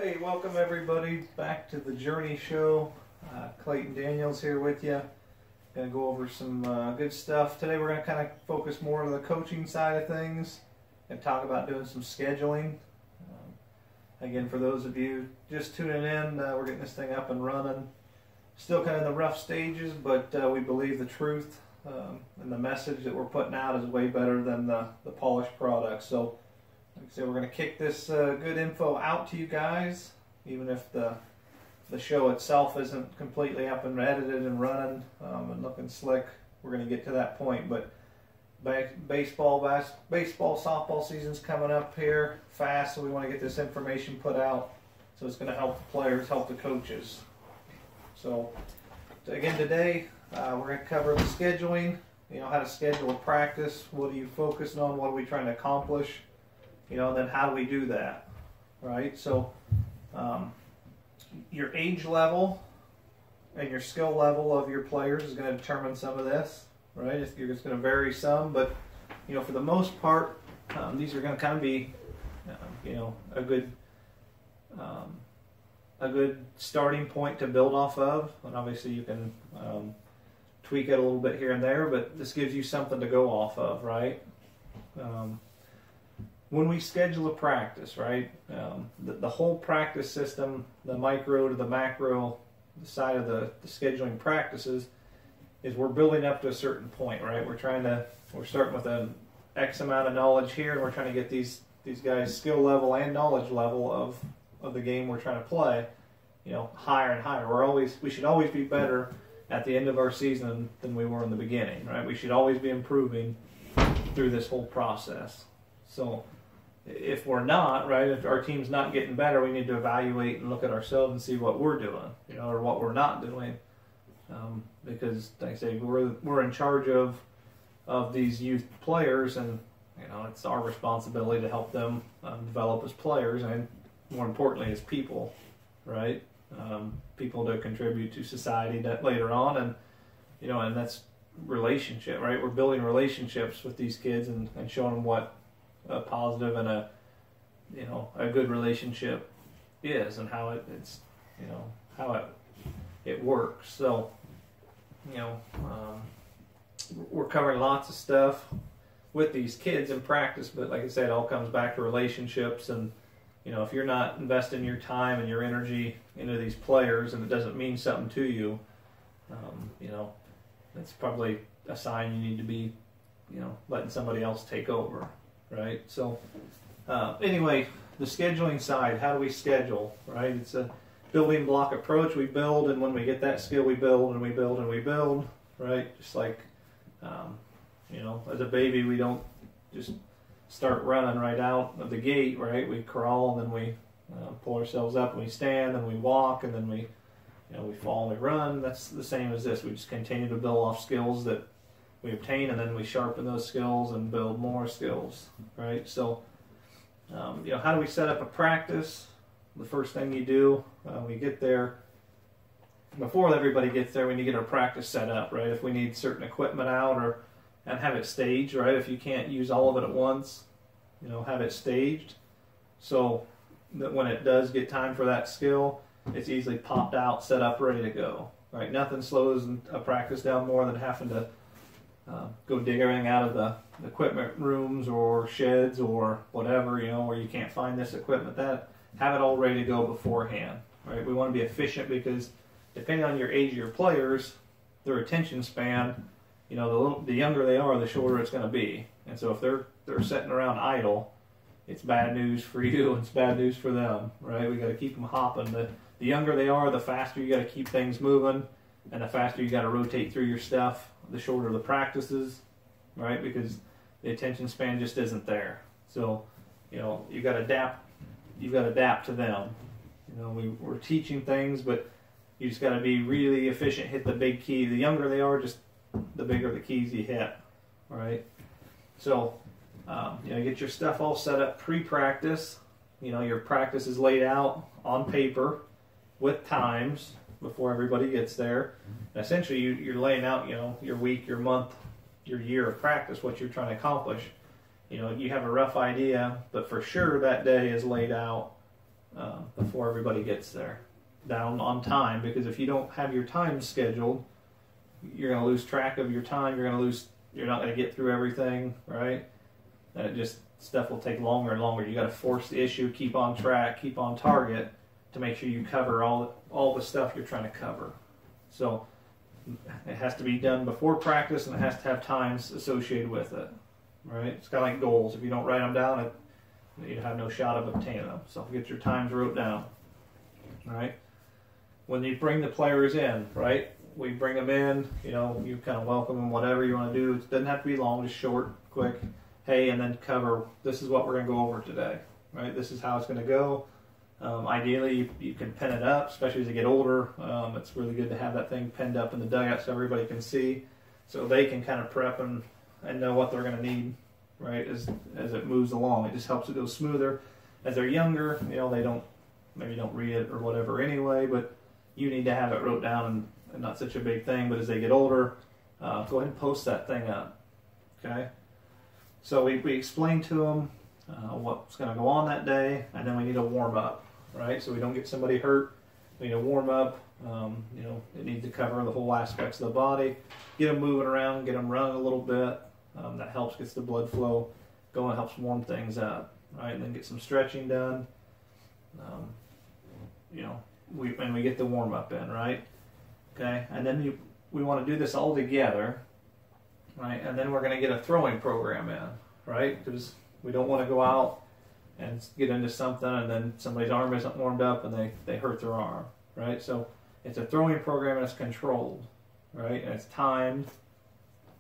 Hey, welcome everybody back to the Journey Show. Clayton Daniels here with you. Going to go over some good stuff. Today we're going to kind of focus more on the coaching side of things and talk about doing some scheduling. Again, for those of you just tuning in, we're getting this thing up and running. Still kind of in the rough stages, but we believe the truth and the message that we're putting out is way better than the polished product. So like I said, we're going to kick this good info out to you guys, even if the show itself isn't completely up and edited and running and looking slick. We're going to get to that point, but baseball, softball season's coming up here fast, so we want to get this information put out. So it's going to help the players, help the coaches. So again, today we're going to cover the scheduling. You know, how to schedule a practice. What are you focusing on? What are we trying to accomplish? You know, and then how do we do that, right? So your age level and your skill level of your players is going to determine some of this, right? It's going to vary some, but, you know, for the most part, these are going to kind of be, you know, a good starting point to build off of. And obviously you can tweak it a little bit here and there, but this gives you something to go off of, right? When we schedule a practice, right, the whole practice system, the micro to the macro side of the scheduling practices, is we're building up to a certain point, right? We're starting with an X amount of knowledge here, and we're trying to get these guys' skill level and knowledge level of the game we're trying to play, you know, higher and higher. We should always be better at the end of our season than we were in the beginning, right? We should always be improving through this whole process. So if we're not, right, if our team's not getting better, we need to evaluate and look at ourselves and see what we're doing, you know, or what we're not doing. Because, like I say, we're in charge of these youth players, and, you know, it's our responsibility to help them develop as players and, more importantly, as people, right? People to contribute to society later on, and, you know, and that's relationship, right? We're building relationships with these kids and showing them what a positive and a good relationship is, and how it's you know, how it works. So, you know, we're covering lots of stuff with these kids in practice, but like I said, it all comes back to relationships. And, you know, if you're not investing your time and your energy into these players and it doesn't mean something to you, you know, that's probably a sign you need to be, you know, letting somebody else take over. Right. So anyway, the scheduling side, how do we schedule, right? It's a building block approach. We build, and when we get that skill, we build and we build and we build, right? Just like, you know, as a baby, we don't just start running right out of the gate, right? We crawl, and then we pull ourselves up, and we stand, and we walk, and then we fall and we run. That's the same as this. We just continue to build off skills that we obtain, and then we sharpen those skills and build more skills, right? So, you know, how do we set up a practice? The first thing you do, we get there, before everybody gets there, we need to get our practice set up, right? If we need certain equipment out and have it staged, right? If you can't use all of it at once, you know, have it staged so that when it does get time for that skill, it's easily popped out, set up, ready to go, right? Nothing slows a practice down more than having to go dig everything out of the equipment rooms or sheds or whatever, you know, where you can't find this equipment. That have it all ready to go beforehand, right? We want to be efficient because depending on your age of your players, their attention span, you know, the younger they are, the shorter it's going to be. And so if they're sitting around idle, it's bad news for you and it's bad news for them, right? We got to keep them hopping. The younger they are, the faster you got to keep things moving, and the faster you got to rotate through your stuff, the shorter the practices, right? Because the attention span just isn't there. So, you know, you got to adapt. You've got to adapt to them. You know, we're teaching things, but you just got to be really efficient. Hit the big key. The younger they are, just the bigger the keys you hit, right? So, you know, get your stuff all set up pre-practice. You know, your practice is laid out on paper with times before everybody gets there. And essentially, you're laying out, you know, your week, your month, your year of practice, what you're trying to accomplish. You know, you have a rough idea, but for sure that day is laid out before everybody gets there, down on time. Because if you don't have your time scheduled, you're going to lose track of your time. You're not going to get through everything, right? And it just, stuff will take longer and longer. You got to force the issue, keep on track, keep on target to make sure you cover all the stuff you're trying to cover. So it has to be done before practice, and it has to have times associated with it, right? It's kind of like goals. If you don't write them down, you have no shot of obtaining them. So get your times wrote down, right? When you bring the players in, right? We bring them in, you kind of welcome them, whatever you want to do. It doesn't have to be long, just short, quick. Hey, and then cover, this is what we're going to go over today, right? This is how it's going to go. Ideally, you can pin it up, especially as you get older. It's really good to have that thing pinned up in the dugout so everybody can see, so they can kind of prep and know what they're going to need, right, as it moves along. It just helps it go smoother. As they're younger, they maybe don't read it or whatever anyway, but you need to have it wrote down and not such a big thing. But as they get older, go ahead and post that thing up, okay? So we explain to them what's going to go on that day, and then we need to warm up, right? So we don't get somebody hurt. We need to warm up. It needs to cover the whole aspects of the body. Get them moving around, get them running a little bit. That helps, gets the blood flow going, helps warm things up, right? And then get some stretching done. We get the warm up in, right? Okay, and then we want to do this all together, right? And then we're going to get a throwing program in, right? Because we don't want to go out and get into something and then somebody's arm isn't warmed up and they hurt their arm, right? So it's a throwing program and it's controlled, right? And it's timed,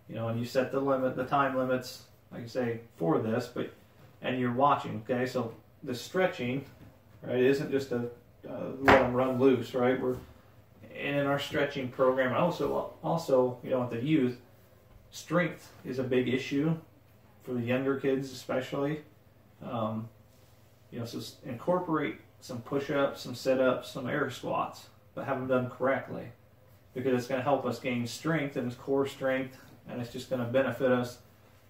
and you set the time limits, like you say, for this, and you're watching, okay? So the stretching, right, it isn't just a let them run loose, right? We're in our stretching program. Also, with the youth, strength is a big issue for the younger kids, especially. So incorporate some push-ups, some sit-ups, some air squats, but have them done correctly, because it's going to help us gain strength and core strength, and it's just going to benefit us.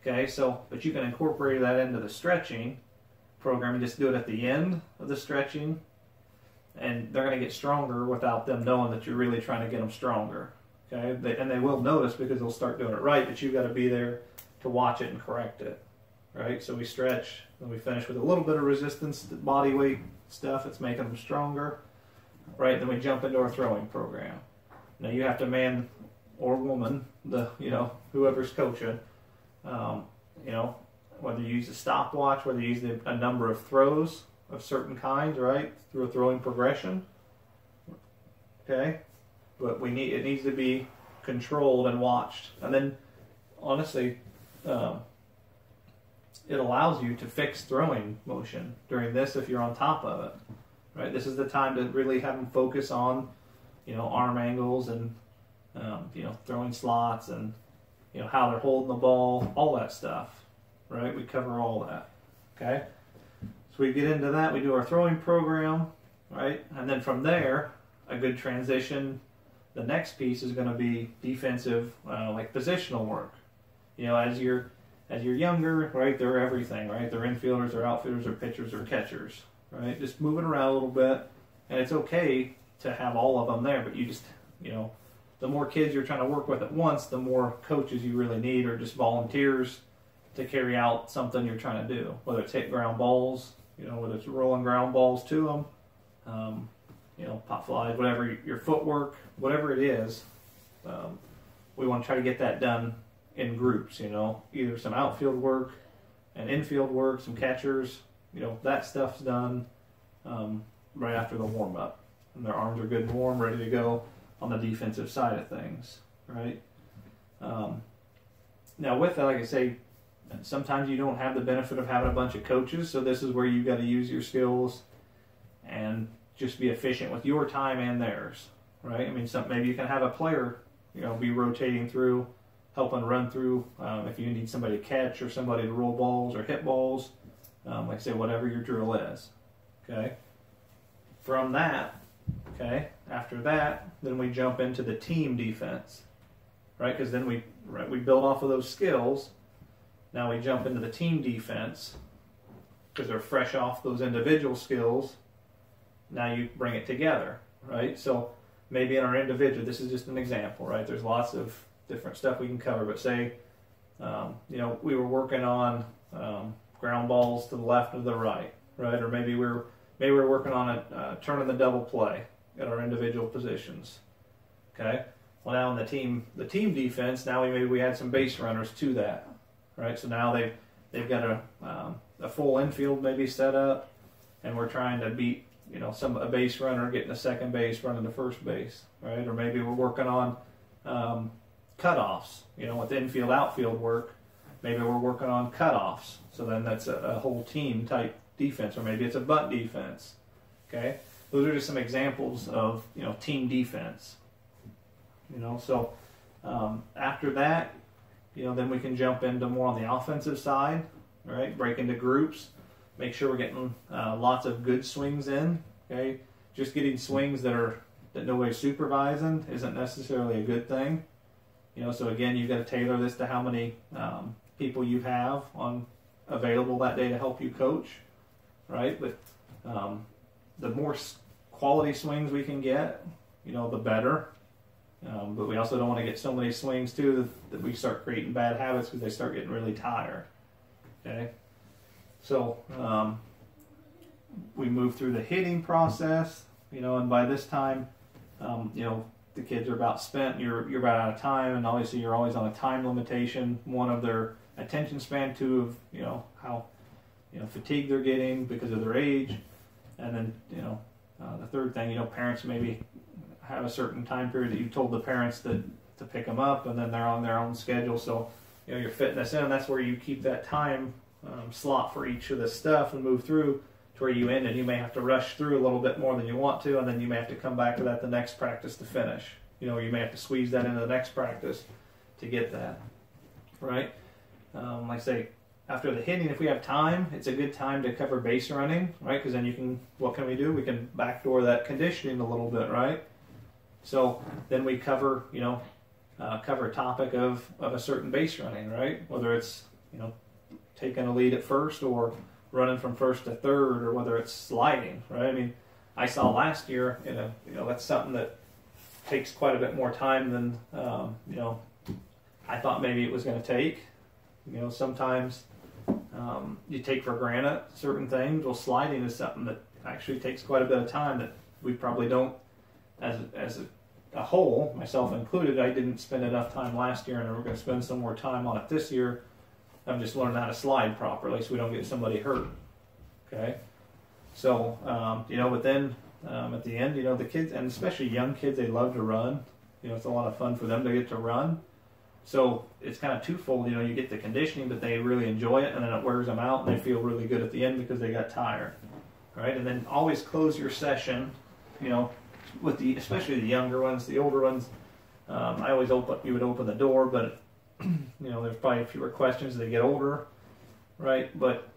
Okay, but you can incorporate that into the stretching program and just do it at the end of the stretching, and they're going to get stronger without them knowing that you're really trying to get them stronger. Okay, and they will notice because they'll start doing it right, but you've got to be there to watch it and correct it. Right, so we stretch, and we finish with a little bit of resistance, body weight stuff. It's making them stronger. Right, then we jump into our throwing program. Now you have to, man or woman, whoever's coaching, whether you use a stopwatch, whether you use a number of throws of certain kinds, right, through a throwing progression. Okay, but it needs to be controlled and watched, and then honestly, it allows you to fix throwing motion during this if you're on top of it, right? This is the time to really have them focus on, arm angles and, throwing slots and, how they're holding the ball, all that stuff, right? We cover all that, okay? So we get into that, we do our throwing program, right? And then from there, a good transition, the next piece is going to be defensive, like positional work. As you're younger, right, they're everything, right? They're infielders, they're outfielders, they're pitchers, or catchers, right? Just moving around a little bit, and it's okay to have all of them there, but you just, the more kids you're trying to work with at once, the more coaches you really need, or just volunteers to carry out something you're trying to do, whether it's hit ground balls, whether it's rolling ground balls to them, pop flies, whatever, your footwork, whatever it is, we want to try to get that done in groups, either some outfield work and infield work, some catchers, that stuff's done right after the warm-up. And their arms are good and warm, ready to go on the defensive side of things, right? Now with that, like I say, sometimes you don't have the benefit of having a bunch of coaches, so this is where you've got to use your skills and just be efficient with your time and theirs, right? I mean, maybe you can have a player, be rotating through, helping run through, if you need somebody to catch or somebody to roll balls or hit balls, like I say, whatever your drill is, okay? From that, okay, after that, then we jump into the team defense, right? Because then we build off of those skills. Now we jump into the team defense because they're fresh off those individual skills, now you bring it together, right? So maybe in our individual, this is just an example, right? There's lots of different stuff we can cover, but say, we were working on ground balls to the left or the right, right? Or maybe we're working on a turning the double play at our individual positions. Okay. Well, now in the team defense, now maybe we add some base runners to that, right? So now they've got a full infield maybe set up, and we're trying to beat a base runner getting to second base, running to first base, right? Or maybe we're working on cutoffs, with infield outfield work. Maybe we're working on cutoffs, so then that's a whole team type defense, or maybe it's a bunt defense. Okay, those are just some examples of team defense. So after that, then we can jump into more on the offensive side, right? Break into groups, make sure we're getting lots of good swings in. Okay, just getting swings that nobody's supervising isn't necessarily a good thing. So again, you've got to tailor this to how many people you have available that day to help you coach, right? But the more quality swings we can get, the better. But we also don't want to get so many swings too that we start creating bad habits because they start getting really tired. Okay, so we move through the hitting process, and by this time, the kids are about spent. You're about out of time, and obviously you're always on a time limitation. One of their attention span, two of how fatigued they're getting because of their age, and then the third thing, parents maybe have a certain time period that you told the parents to pick them up, and then they're on their own schedule. So you're fitting this in. That's where you keep that time slot for each of the stuff and move through to where you end, and you may have to rush through a little bit more than you want to, and then you may have to come back to that the next practice to finish. You may have to squeeze that into the next practice to get that, right? Like I say, after the hitting, if we have time, it's a good time to cover base running, right? Because then what can we do? We can backdoor that conditioning a little bit, right? So then we cover a topic of a certain base running, right? Whether it's, taking a lead at first or running from first to third, or whether it's sliding, right? I mean, I saw last year, that's something that takes quite a bit more time than, I thought maybe it was going to take. Sometimes you take for granted certain things. Well, sliding is something that actually takes quite a bit of time that we probably don't, as a whole, myself included, I didn't spend enough time last year, and we're going to spend some more time on it this year. I'm just learning how to slide properly so we don't get somebody hurt. Okay, so but then at the end, the kids, and especially young kids, they love to run. It's a lot of fun for them to get to run. So it's kind of twofold. You get the conditioning, but they really enjoy it, and then it wears them out, and they feel really good at the end because they got tired. All right, and then always close your session. With especially the younger ones, the older ones. I always you would open the door, but there's probably fewer questions as they get older, right? But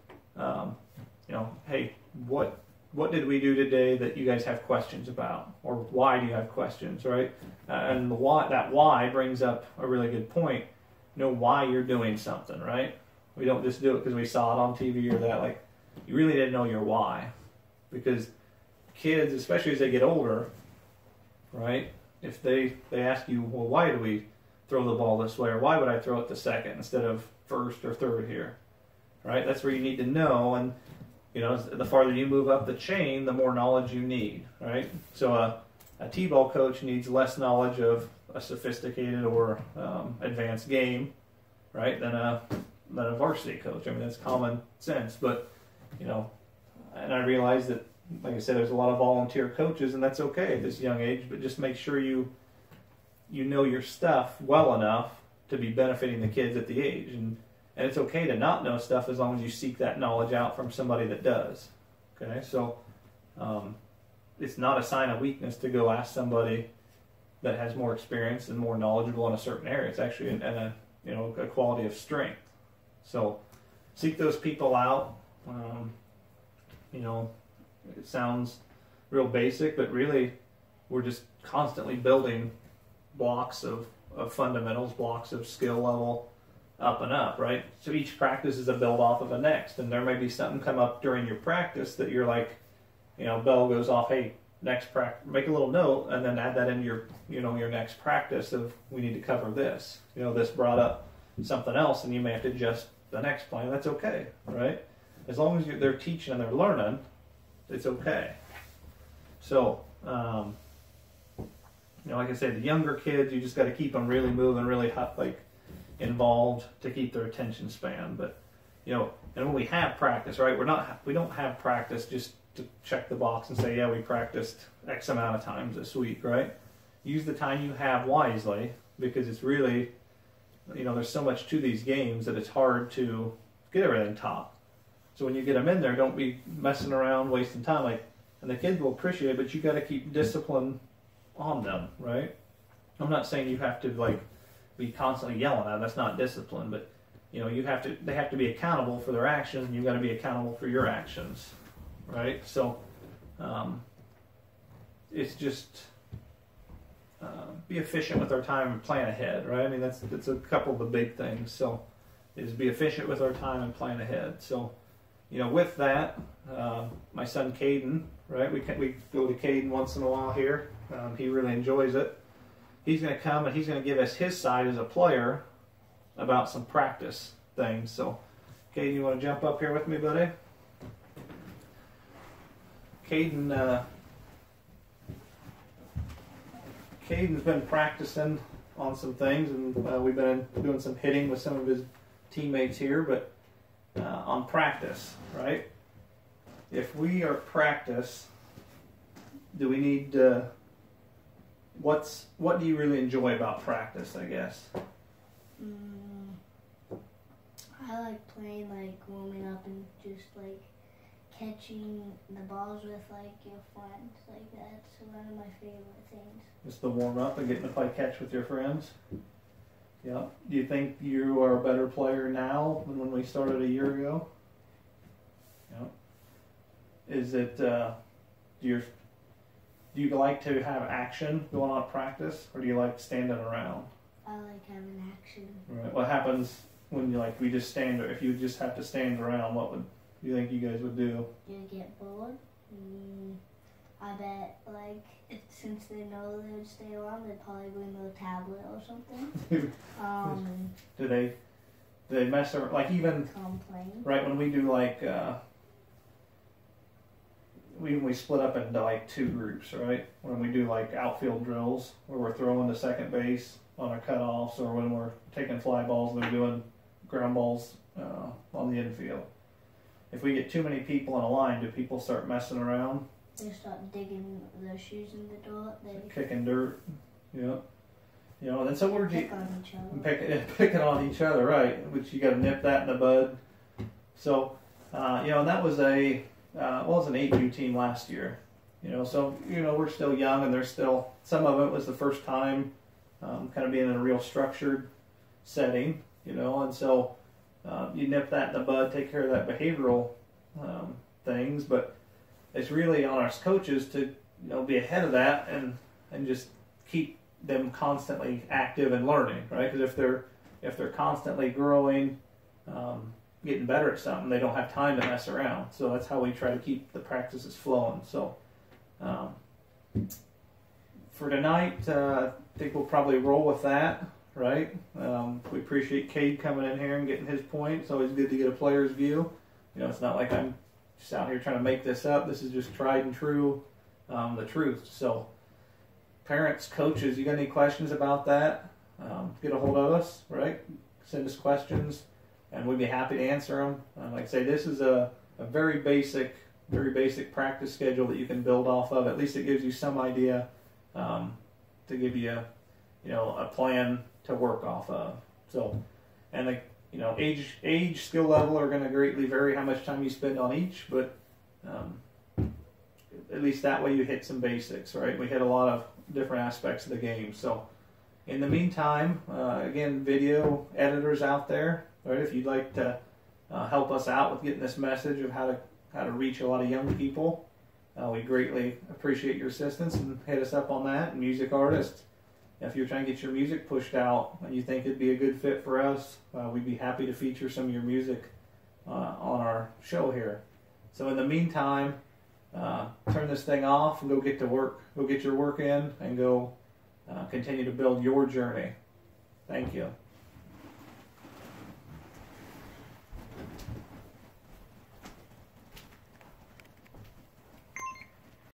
hey, what did we do today that you guys have questions about, or why do you have questions, right? And the why brings up a really good point. Why you're doing something, right? We don't just do it because we saw it on TV or that. Like, you really didn't know your why, because kids, especially as they get older, right? If they ask you, well, why do we throw the ball this way, or why would I throw it to second instead of first or third here, right? That's where you need to know, and the farther you move up the chain, the more knowledge you need, right? So a T-ball coach needs less knowledge of a sophisticated or advanced game, right, than a varsity coach. I mean, that's common sense, but and I realize that, like I said, there's a lot of volunteer coaches, and that's okay at this young age, but just make sure you know your stuff well enough to be benefiting the kids at the age. And it's okay to not know stuff as long as you seek that knowledge out from somebody that does. Okay, so it's not a sign of weakness to go ask somebody that has more experience and more knowledgeable in a certain area. It's actually a quality of strength. So seek those people out. It sounds real basic, but really we're just constantly building blocks of fundamentals, blocks of skill level up and up, right? So each practice is a build off of the next, and there may be something come up during your practice that you're like, bell goes off, hey, next practice, make a little note, and then add that into your next practice of, we need to cover this. This brought up something else, and you may have to adjust the next plan. That's okay, right? As long as they're teaching and they're learning, it's okay. So, like I said, the younger kids, you just got to keep them really moving, really involved to keep their attention span. But, and when we have practice, right, we don't have practice just to check the box and say, yeah, we practiced X amount of times this week, right? Use the time you have wisely, because it's really, there's so much to these games that it's hard to get everything taught. So when you get them in there, don't be messing around, wasting time. And the kids will appreciate it, but you got to keep discipline on them, right? I'm not saying you have to be constantly yelling at them. That's not discipline, but they have to be accountable for their actions, and you got to be accountable for your actions, right? So it's just be efficient with our time and plan ahead, right? I mean, that's a couple of the big things. So is be efficient with our time and plan ahead. So with that, my son Caden, right? We go to Caden once in a while here. He really enjoys it. He's going to come and he's going to give us his side as a player about some practice things. So, Caden, you want to jump up here with me, buddy? Caden's been practicing on some things, and we've been doing some hitting with some of his teammates here, but on practice, right? If we are practice, do we need what do you really enjoy about practice, I guess? I like playing, warming up and just catching the balls with your friends. That's one of my favorite things. Just the warm up and getting to play catch with your friends. Yeah. Do you think you are a better player now than when we started a year ago? Yeah. Is it do you like to have action going on at practice, or do you like standing around? I like having action. Right. What happens when we just stand? If you just have to stand around, what would you think you guys would do? You get bored. I bet since they know they would stay around, they'd probably bring a tablet or something. Do they mess around? Even complain. Right, when we do we split up into two groups, right? When we do outfield drills where we're throwing to second base on our cutoffs, or when we're taking fly balls and they're doing ground balls on the infield. If we get too many people in a line, do people start messing around? They start digging their shoes in the dirt. Kicking dirt. Yeah. And then so we're pick on each other. Picking on each other, right? Which you got to nip that in the bud. So, and that was it was an 8U team last year. So we're still young, and there's still some of it was the first time, kind of being in a real structured setting. And so you nip that in the bud, take care of that behavioral things, but it's really on us coaches to be ahead of that and just keep them constantly active and learning, right? Because if they're constantly growing, getting better at something, they don't have time to mess around. So that's how we try to keep the practices flowing. So for tonight, I think we'll probably roll with that, right? We appreciate Cade coming in here and getting his point. It's always good to get a player's view. It's not like I'm just out here trying to make this up. This is just tried and true, the truth. So parents, coaches, you got any questions about that? Get a hold of us, right? Send us questions, and we'd be happy to answer them. Like I say, this is a very basic practice schedule that you can build off of. At least it gives you some idea to give you, a plan to work off of. So, and age, skill level are going to greatly vary how much time you spend on each, but at least that way you hit some basics, right? We hit a lot of different aspects of the game. So, in the meantime, again, video editors out there, right? If you'd like to help us out with getting this message of how to reach a lot of young people, we greatly appreciate your assistance, and hit us up on that. And music artists, if you're trying to get your music pushed out and you think it'd be a good fit for us, we'd be happy to feature some of your music on our show here. So in the meantime, turn this thing off and go get to work. Go get your work in and go continue to build your journey. Thank you.